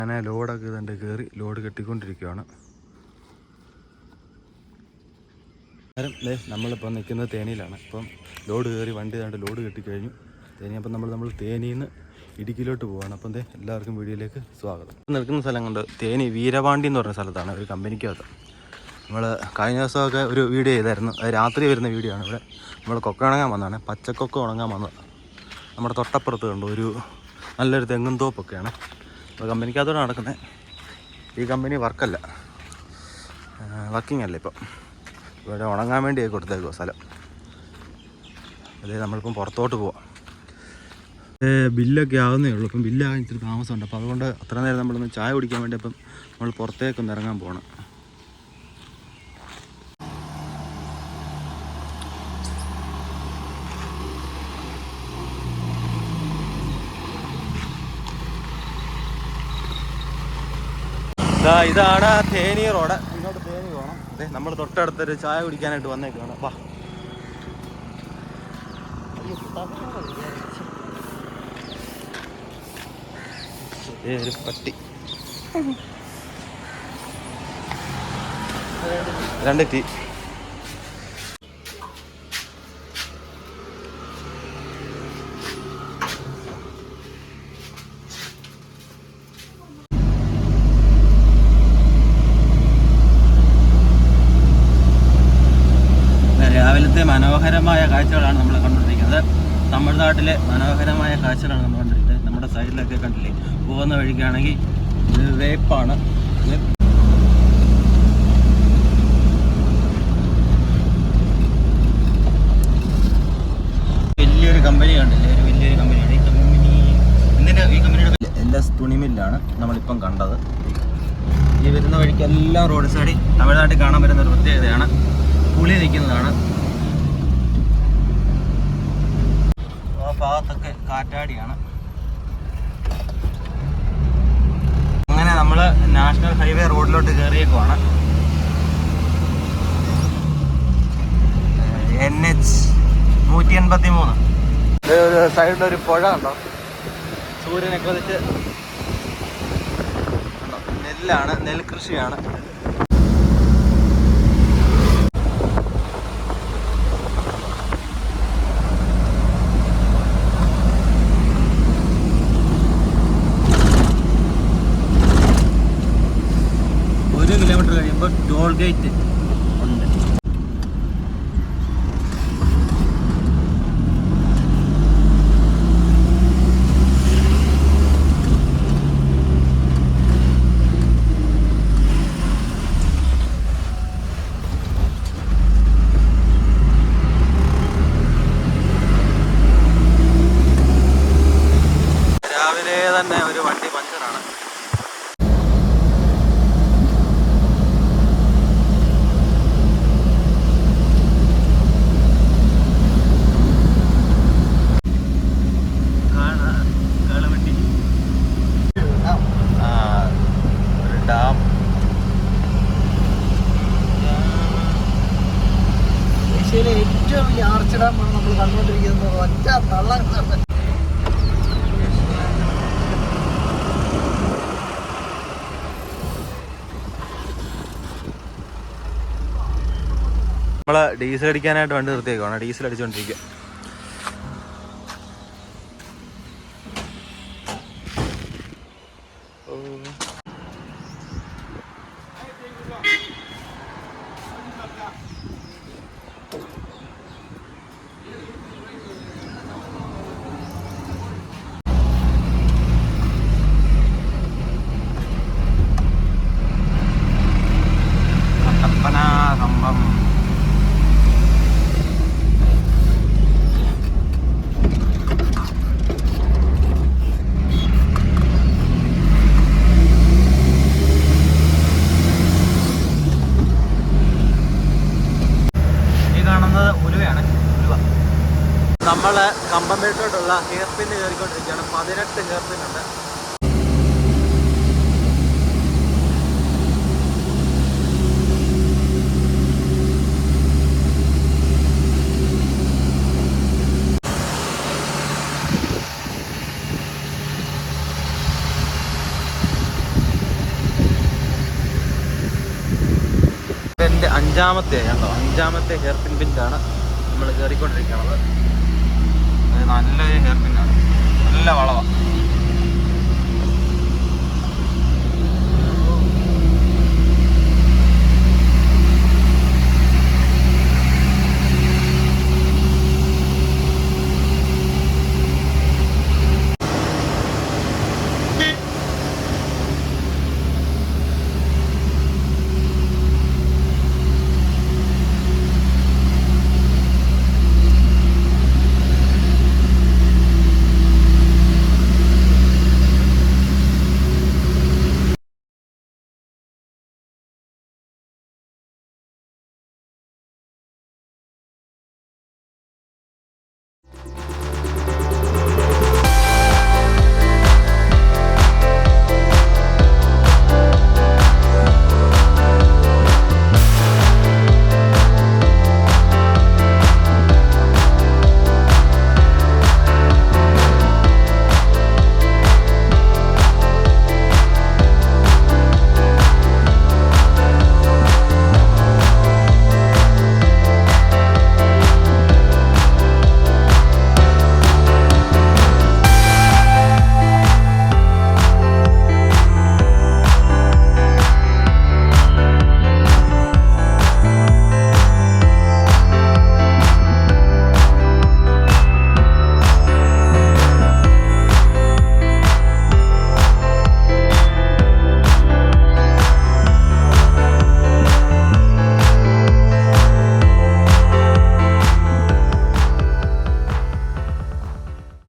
അങ്ങനെ ലോഡൊക്കെ ഇതുണ്ട് കയറി ലോഡ് കെട്ടിക്കൊണ്ടിരിക്കുകയാണ്. നമ്മളിപ്പോൾ നിൽക്കുന്നത് തേനിയിലാണ്. ഇപ്പം ലോഡ് കയറി വണ്ടി ഏതാണ്ട് ലോഡ് കെട്ടിക്കഴിഞ്ഞു. തേനി അപ്പം നമ്മൾ തേനിയിൽ നിന്ന് ഇടുക്കിയിലോട്ട് പോവുകയാണ്. അപ്പം എല്ലാവർക്കും വീഡിയോയിലേക്ക് സ്വാഗതം. നിൽക്കുന്ന സ്ഥലം കൊണ്ട് തേനി വീരപാണ്ടി എന്ന് പറഞ്ഞ സ്ഥലത്താണ്, ഒരു കമ്പനിക്കകത്ത്. നമ്മൾ കഴിഞ്ഞ ദിവസമൊക്കെ ഒരു വീഡിയോ ചെയ്തായിരുന്നു. അത് രാത്രി വരുന്ന വീഡിയോ ആണ്. ഇവിടെ നമ്മൾ കൊക്ക ഉണങ്ങാൻ വന്നതാണ്, പച്ചക്കൊക്ക ഉണങ്ങാൻ വന്നത്. നമ്മുടെ തൊട്ടപ്പുറത്ത് കണ്ടു ഒരു നല്ലൊരു തെങ്ങും തോപ്പൊക്കെയാണ്. അപ്പോൾ കമ്പനിക്കകത്തോടെ നടക്കുന്നത്. ഈ കമ്പനി വർക്കിംഗ് അല്ല ഇപ്പം. ഇവിടെ ഉണങ്ങാൻ വേണ്ടി കൊടുത്തേക്കുമോ സ്ഥലം. അതേ നമ്മളിപ്പം പുറത്തോട്ട് പോവാം. ബില്ലൊക്കെ ആകുന്നേ ഉള്ളൂ. ഇപ്പം ബില്ലാകാൻ ഇത്തിരി താമസമുണ്ട്. അപ്പോൾ അതുകൊണ്ട് അത്ര നേരം നമ്മളൊന്ന് ചായ കുടിക്കാൻ വേണ്ടി അപ്പം നമ്മൾ പുറത്തേക്കൊന്ന് ഇറങ്ങാൻ പോകണം. ഇതാണ് തേനി റോഡ്. ഇങ്ങോട്ട് തേനി പോകണം. അതെ, നമ്മൾ തൊട്ടടുത്തൊരു ചായ കുടിക്കാനായിട്ട് വന്നേക്കാണ്. വാ. ഒരു പട്ടി, 2 ടീ. രാവിലത്തെ മനോഹരമായ കാഴ്ചകളാണ് നമ്മൾ കണ്ടുകൊണ്ടിരിക്കുന്നത്. തമിഴ്നാട്ടിലെ മനോഹരമായ കാഴ്ചകളാണ് നമ്മൾ കണ്ടിരിക്കുന്നത്. നമ്മുടെ സൈഡിലൊക്കെ കണ്ടില്ലേ, പോകുന്ന വഴിക്കാണെങ്കിൽ ഇത് വേപ്പാണ്. വലിയൊരു കമ്പനി കണ്ടില്ലേ, ഒരു വലിയൊരു കമ്പനിയാണ് ഈ കമ്പനി. ഈ കമ്പനിയുടെ LS തുണിമില്ലാണ് നമ്മളിപ്പം കണ്ടത്. ഈ വരുന്ന വഴിക്കെല്ലാം റോഡ് സൈഡിൽ തമിഴ്നാട്ടിൽ കാണാൻ വരുന്ന ഒരു പ്രത്യേകതയാണ് പുളി നിൽക്കുന്നതാണ്. ആ ഭാഗത്തൊക്കെ കാറ്റാടിയാണ്. അങ്ങനെ നമ്മൾ നാഷണൽ ഹൈവേ റോഡിലോട്ട് കയറിയേക്കുവാണ്. NH 183. ഒരു സൈഡിലൊരു പുഴ കണ്ടോ, സൂര്യനൊക്കെ വന്നിട്ട് നെല്ലാണ്, നെൽകൃഷിയാണ്. ടോൾ ഗേറ്റ് ഉണ്ട്. രാവിലെ തന്നെ ഒരു വണ്ടി പഞ്ചറാണ്. ഏഷ്യയിലെ ഏറ്റവും വലിയ ആർച്ച് ഡാമാണ് നമ്മൾ കണ്ടുകൊണ്ടിരിക്കുന്നത്. ഒറ്റ തള്ളം. നമ്മള് ഡീസൽ അടിക്കാനായിട്ട് വണ്ടി നിർത്തിയേക്കാണ്. ഡീസൽ അടിച്ചുകൊണ്ടിരിക്കുക. നമ്മൾ കമ്പംമേട്ടോട്ടുള്ള ഹെയർ പിന്ന് കയറിക്കൊണ്ടിരിക്കുകയാണ്. 18 ഹെയർ പിന്നുണ്ട്. അഞ്ചാമത്തെ കണ്ടോ, 5ാമത്തെ ഹെയർ പിൻ ബിൻഡാണ് നമ്മൾ കയറിക്കൊണ്ടിരിക്കുന്നത്. നല്ലൊരു ഹെയർ പിന്നാണ്, നല്ല വളവാണ്.